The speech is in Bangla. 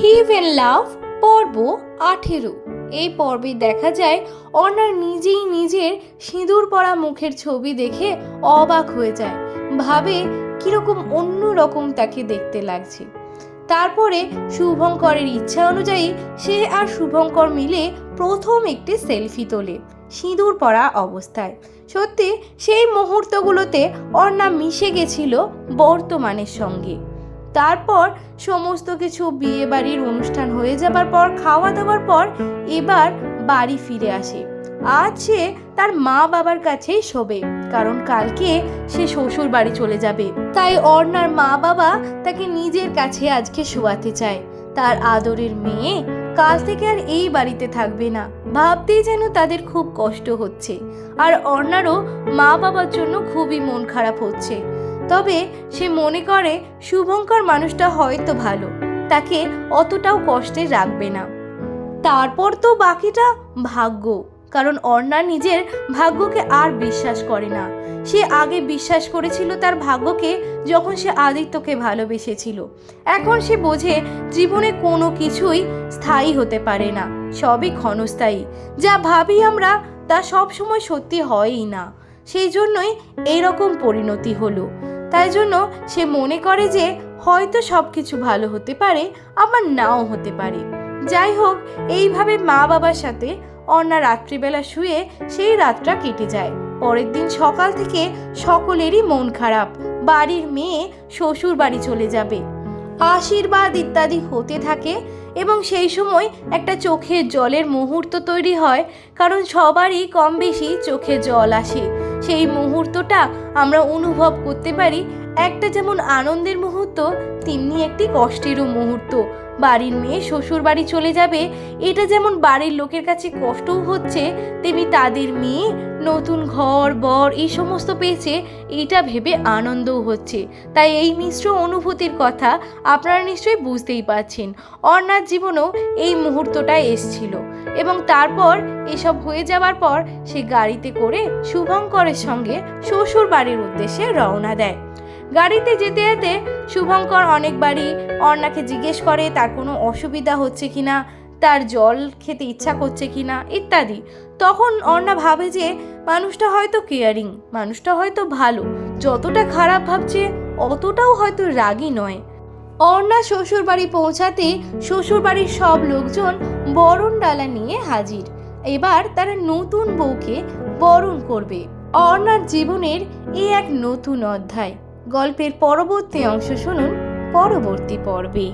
হিভ এন্ড লাভ পর্ব 18। এই পর্বে দেখা যায় অর্ণার নিজেই নিজের সিঁদুর পরা মুখের ছবি দেখে অবাক হয়ে যায়, ভাবে কিরকম অন্য রকম তাকে দেখতে লাগছে। তারপরে শুভঙ্করের ইচ্ছা অনুযায়ী সে আর শুভঙ্কর মিলে প্রথম একটি সেলফি তোলে সিঁদুর পরা অবস্থায়। সত্যি সেই মুহূর্তগুলোতে অর্ণা মিশে গেছিল বর্তমানের সঙ্গে। তারপর সমস্ত কিছু বিয়ে বাড়ির অনুষ্ঠান হয়ে যাবার পর, খাওয়া দাওয়ার পর এবার বাড়ি ফিরে আসে। আজ সে তার মা বাবার কাছেই শোবে, কারণ কালকে সে শ্বশুর বাড়ি চলে যাবে। তাই অর্ণার মা বাবা তাকে নিজের কাছে আজকে শোয়াতে চায়। তার আদরের মেয়ে কাল থেকে আর এই বাড়িতে থাকবে না, ভাবতেই যেন তাদের খুব কষ্ট হচ্ছে। আর অর্ণারও মা বাবার জন্য খুবই মন খারাপ হচ্ছে। তবে সে মনে করে শুভঙ্কর মানুষটা হয়তো ভালো, তাকে অতটাও কষ্টে রাখবে না। তারপর তো বাকিটা ভাগ্য, কারণ অর্ণা নিজের ভাগ্যকে আর বিশ্বাস করে না। সে আগে বিশ্বাস করেছিল তার ভাগ্যকে যখন সে আদিত্যকে ভালোবেসেছিল। এখন সে বোঝে জীবনে কোনো কিছুই স্থায়ী হতে পারে না, সবই ক্ষণস্থায়ী। যা ভাবি আমরা তা সব সময় সত্যি হয়ই না, সেই জন্যই এইরকম পরিণতি হলো। তাই জন্য সে মনে করে যে হয়তো সব কিছু ভালো হতে পারে, আবার নাও হতে পারে। যাই হোক, এইভাবে মা বাবার সাথে অর্ণা রাত্রিবেলা শুয়ে সেই রাতটা কেটে যায়। পরের দিন সকাল থেকে সকলেরই মন খারাপ। বাড়ির মেয়ে শ্বশুর বাড়ি চলে যাবে, আশীর্বাদ ইত্যাদি হতে থাকে এবং সেই সময় একটা চোখের জলের মুহূর্ত তৈরি হয়, কারণ সবারই কম বেশি চোখে জল আসে। সেই মুহূর্তটা আমরা অনুভব করতে পারি। একটা যেমন আনন্দের মুহূর্ত, তেমনি একটি কষ্টেরও মুহূর্ত। বাড়ির মেয়ে শ্বশুর বাড়ি চলে যাবে, এটা যেমন বাড়ির লোকের কাছে কষ্টও হচ্ছে, তেমনি তাদের মেয়ে নতুন ঘর বর এই সমস্ত পেয়েছে, এটা ভেবে আনন্দও হচ্ছে। তাই এই মিশ্র অনুভূতির কথা আপনারা নিশ্চয়ই বুঝতেই পারছেন। অর্ণার জীবনেও এই মুহূর্তটা এসছিল এবং তারপর এসব হয়ে যাওয়ার পর সে গাড়িতে করে শুভঙ্করের সঙ্গে শ্বশুর বাড়ির উদ্দেশ্যে রওনা দেয়। গাড়িতে যেতে যেতে শুভঙ্কর অনেকবারই অর্ণাকে জিজ্ঞেস করে তার কোনো অসুবিধা হচ্ছে কিনা, তার জল খেতে ইচ্ছা করছে কিনা ইত্যাদি। তখন অর্ণা ভাবে যে মানুষটা হয়তো কেয়ারিং, মানুষটা হয়তো ভালো, যতটা খারাপ ভাবছে অতটাও হয়তো রাগী নয়। অর্ণা শ্বশুর বাড়ি পৌঁছাতে শ্বশুর বাড়ির সব লোকজন বরণ ডালা নিয়ে হাজির। এবার তারা নতুন বউকে বরণ করবে। অর্ণার জীবনের এই এক নতুন অধ্যায়। গল্পের পরবর্তী অংশ শুনুন পরবর্তী পর্বে।